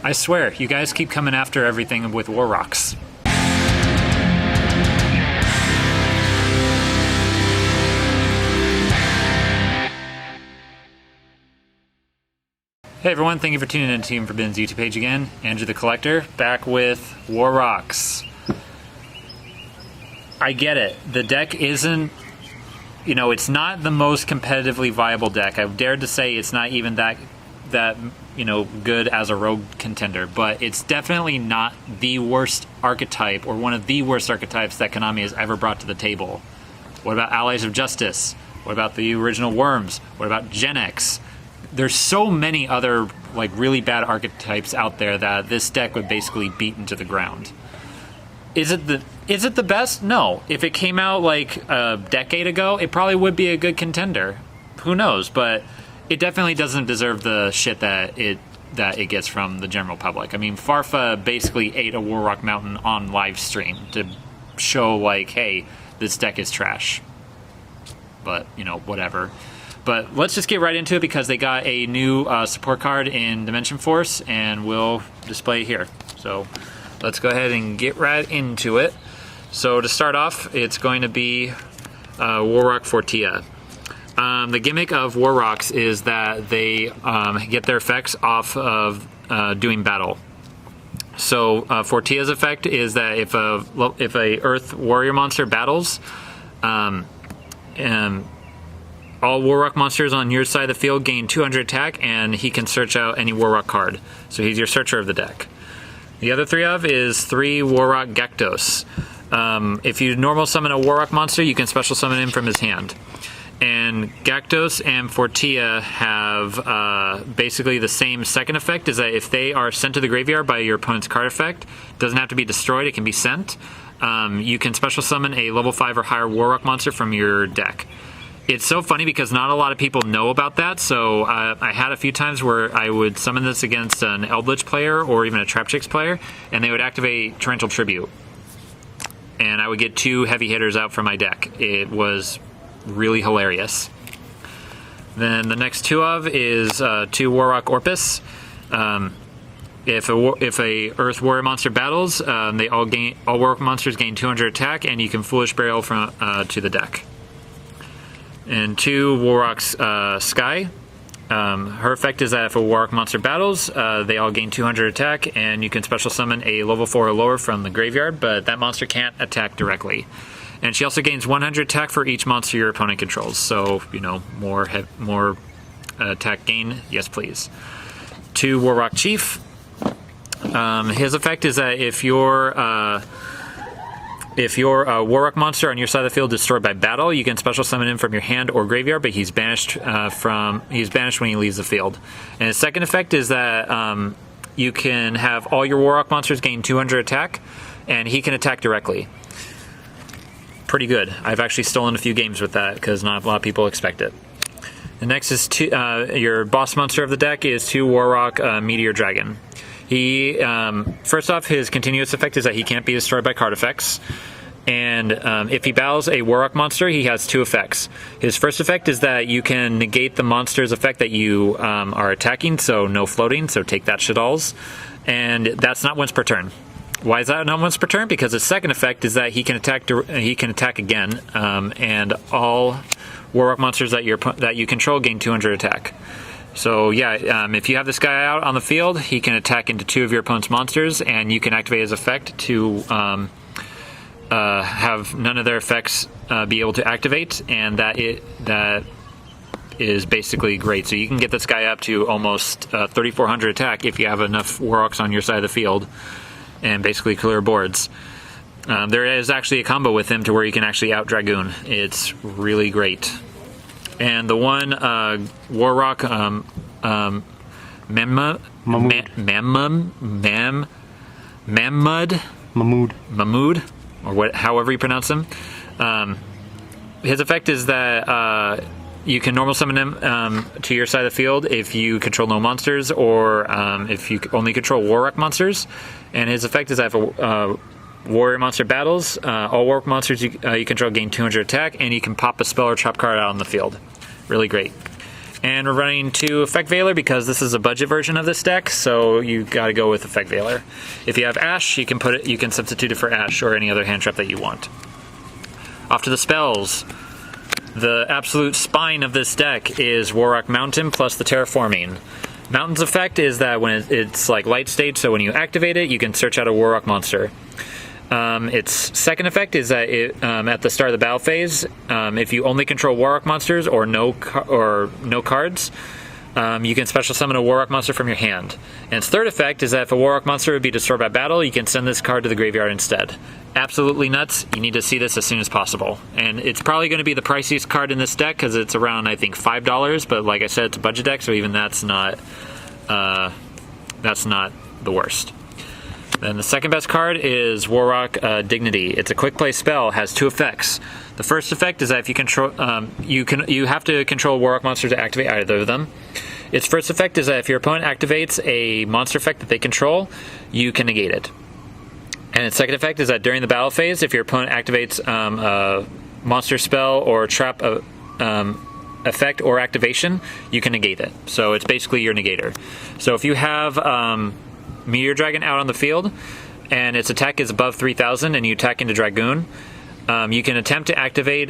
I swear, you guys keep coming after everything with War Rocks. Hey everyone, thank you for tuning in to Team Forbidden's YouTube page again. Andrew the Collector, back with War Rocks. I get it. The deck isn't, it's not the most competitively viable deck. I've dared to say it's not even that good as a rogue contender, but it's definitely not the worst archetype or one of the worst archetypes that Konami has ever brought to the table. What about Allies of Justice? What about the original Worms? What about Gen X? There's so many other really bad archetypes out there that this deck would basically beat into the ground. Is it the best? No. If it came out a decade ago, it probably would be a good contender. Who knows? But it definitely doesn't deserve the shit that it gets from the general public. I mean, Farfa basically ate a Warrock Mountain on live stream to show hey, this deck is trash. But, whatever. But let's just get right into it because they got a new support card in Dimension Force, and we'll display it here. So let's go ahead and get right into it. So to start off, it's going to be Warrock Fortia. The gimmick of War Rocks is that they get their effects off of doing battle. So Fortia's effect is that if a Earth Warrior monster battles, all Warrock monsters on your side of the field gain 200 attack, and he can search out any Warrock card. So he's your searcher of the deck. The other three is 3 Warrock Gektos. If you normal summon a Warrock monster, you can special summon him from his hand. And Gektos and Fortia have basically the same second effect, is that if they are sent to the graveyard by your opponent's card effect, it doesn't have to be destroyed, it can be sent. You can special summon a level 5 or higher Warrock monster from your deck. It's so funny because not a lot of people know about that, so I had a few times where I would summon this against an Eldritch player or even a Traptrix player, and they would activate Torrential Tribute. And I would get 2 heavy hitters out from my deck. It was really hilarious. Then the next 2 is 2 Warrock Orpus. If a Earth Warrior monster battles, all Warrock monsters gain 200 attack, and you can Foolish Burial to the deck. And 2 Warrock's Sky. Her effect is that if a Warrock monster battles, they all gain 200 attack, and you can special summon a level 4 or lower from the graveyard, but that monster can't attack directly. And she also gains 100 attack for each monster your opponent controls. So, more attack gain, yes please. 2 Warrock Chief. His effect is that if your Warrock monster on your side of the field is destroyed by battle, you can special summon him from your hand or graveyard, but he's banished when he leaves the field. And his second effect is that you can have all your Warrock monsters gain 200 attack, and he can attack directly. Pretty good. I've actually stolen a few games with that because not a lot of people expect it. The next is your boss monster of the deck is 2 Warrock Meteor Dragon. He first off, his continuous effect is that he can't be destroyed by card effects, and if he battles a Warrock monster, he has 2 effects. His first effect is that you can negate the monster's effect that you are attacking, so no floating, so take that shit-alls, and that's not once per turn. Why is that not once per turn? Because his second effect is that he can attack again, and all Warrock monsters that you control gain 200 attack. So yeah, if you have this guy out on the field, he can attack into 2 of your opponent's monsters, and you can activate his effect to have none of their effects be able to activate, and that is basically great. So you can get this guy up to almost 3,400 attack if you have enough Warrocks on your side of the field, and basically clear boards. There is actually a combo with him to where you can actually out Dragoon. It's really great. And the one Warrock Mahmood, or however you pronounce him. His effect is that you can normal summon him to your side of the field if you control no monsters, or if you only control Warrock monsters. And his effect is that if a warrior monster battles, all Warrock monsters you control gain 200 attack, and you can pop a spell or trap card out on the field. Really great. And we're running 2 Effect Veiler because this is a budget version of this deck, so you got to go with Effect Veiler. If you have Ash, you can substitute it for Ash or any other hand trap that you want. Off to the spells. The absolute spine of this deck is Warrock Mountain plus the Terraforming. Mountain's effect is that when it's like light stage, so when you activate it, you can search out a Warrock monster. Its second effect is that at the start of the battle phase, if you only control Warrock monsters or no cards, you can special summon a Warrock monster from your hand. And its third effect is that if a Warrock monster would be destroyed by battle, you can send this card to the graveyard instead. Absolutely nuts. You need to see this as soon as possible. And it's probably going to be the priciest card in this deck because it's around, I think, $5. But like I said, it's a budget deck, so even that's not the worst. Then the second best card is Warrock Dignity. It's a quick play spell. Has 2 effects. The first effect is that if you control, you have to control a Warrock monster to activate either of them. Its first effect is that if your opponent activates a monster effect that they control, you can negate it. And its second effect is that during the battle phase, if your opponent activates a monster spell or trap effect or activation, you can negate it. So it's basically your negator. So if you have Meteor Dragon out on the field and its attack is above 3,000 and you attack into Dragoon, you can attempt to activate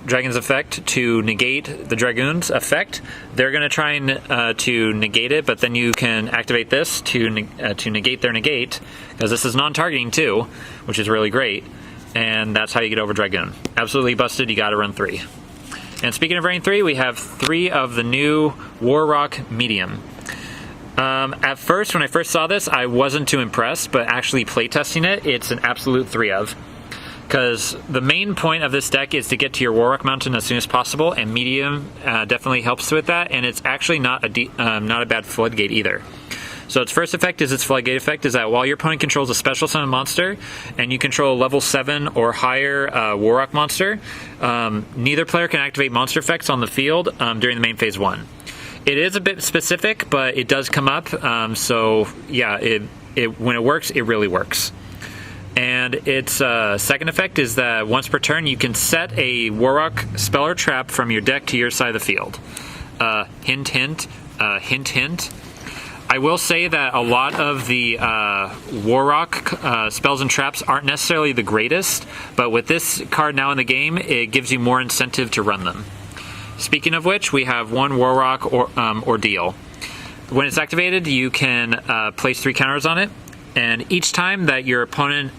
Dragon's effect to negate the Dragoon's effect. They're going to try and to negate it, but then you can activate this to negate their negate, because this is non-targeting too, which is really great, and that's how you get over Dragoon. Absolutely busted. You got to run 3. And speaking of running 3, we have 3 of the new Warrock Medium. At first, when I first saw this, I wasn't too impressed, but actually playtesting it, it's an absolute 3 of. Because the main point of this deck is to get to your Warrock Mountain as soon as possible, and Medium definitely helps with that, and it's actually not a bad Floodgate either. So its first effect is its Floodgate effect is that while your opponent controls a special summon monster, and you control a level 7 or higher Warrock monster, neither player can activate monster effects on the field during the main phase 1. It is a bit specific, but it does come up, so yeah, when it works, it really works. And its second effect is that once per turn, you can set a Warrock spell or trap from your deck to your side of the field. Hint, hint, hint, hint. I will say that a lot of the Warrock spells and traps aren't necessarily the greatest, but with this card now in the game, it gives you more incentive to run them. Speaking of which, we have 1 Warrock Ordeal. When it's activated, you can place 3 counters on it, and each time that your opponent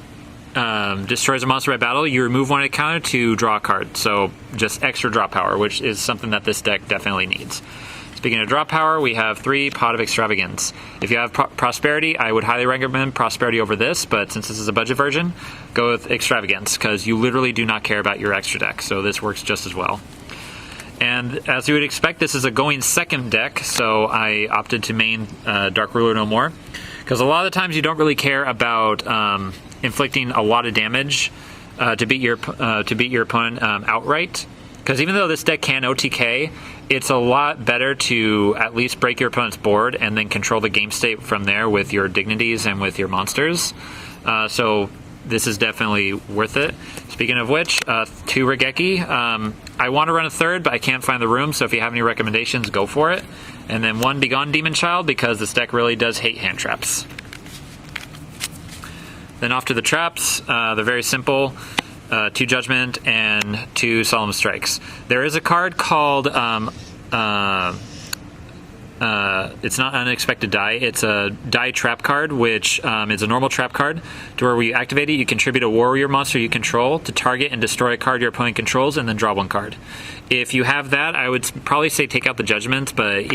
destroys a monster by battle, you remove 1 counter to draw a card. So just extra draw power, which is something that this deck definitely needs. Speaking of draw power, we have 3 Pot of Extravagance. If you have Prosperity, I would highly recommend Prosperity over this, but since this is a budget version, go with Extravagance, because you literally do not care about your extra deck, so this works just as well. And as you would expect, this is a going second deck, so I opted to main Dark Ruler no more, because a lot of the times you don't really care about inflicting a lot of damage to beat your opponent outright. Because even though this deck can OTK, it's a lot better to at least break your opponent's board and then control the game state from there with your dignities and with your monsters. So this is definitely worth it. Speaking of which, 2 Raigeki. I want to run a 3rd, but I can't find the room, so if you have any recommendations, go for it. And then 1 Begone Demon Child, because this deck really does hate hand traps. Then off to the traps. They're very simple. 2 Judgment and 2 Solemn Strikes. There is a card called it's not Unexpected Die. It's a Die Trap card, which is a normal trap card, to where when you activate it, you contribute a warrior monster you control to target and destroy a card your opponent controls, and then draw 1 card. If you have that, I would probably say take out the Judgments, but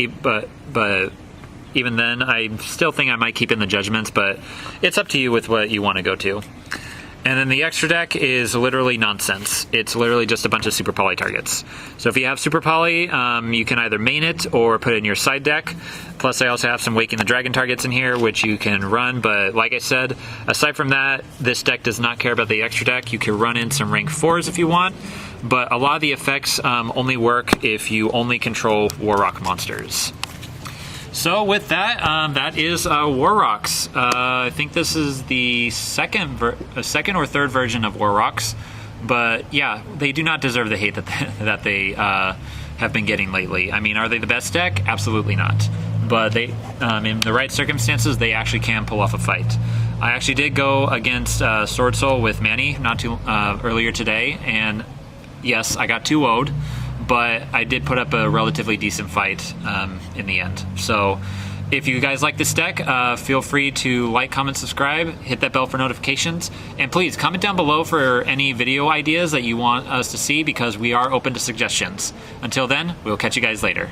even then, I still think I might keep in the Judgments, but it's up to you with what you want to go to. And then the extra deck is literally nonsense. It's literally just a bunch of Super Poly targets. So if you have Super Poly, you can either main it or put it in your side deck. Plus I also have some Waking the Dragon targets in here, which you can run. But like I said, aside from that, this deck does not care about the extra deck. You can run in some rank 4s if you want. But a lot of the effects only work if you only control Warrock monsters. So with that, that is Warrocks. I think this is the second or third version of Warrocks. But yeah, they do not deserve the hate that they have been getting lately. I mean, are they the best deck? Absolutely not. But they, in the right circumstances, they actually can pull off a fight. I actually did go against Sword Soul with Manny not too earlier today, and yes, I got 2-0'd, but I did put up a relatively decent fight in the end. So if you guys like this deck, feel free to like, comment, subscribe, hit that bell for notifications, and please comment down below for any video ideas that you want us to see, because we are open to suggestions. Until then, we'll catch you guys later.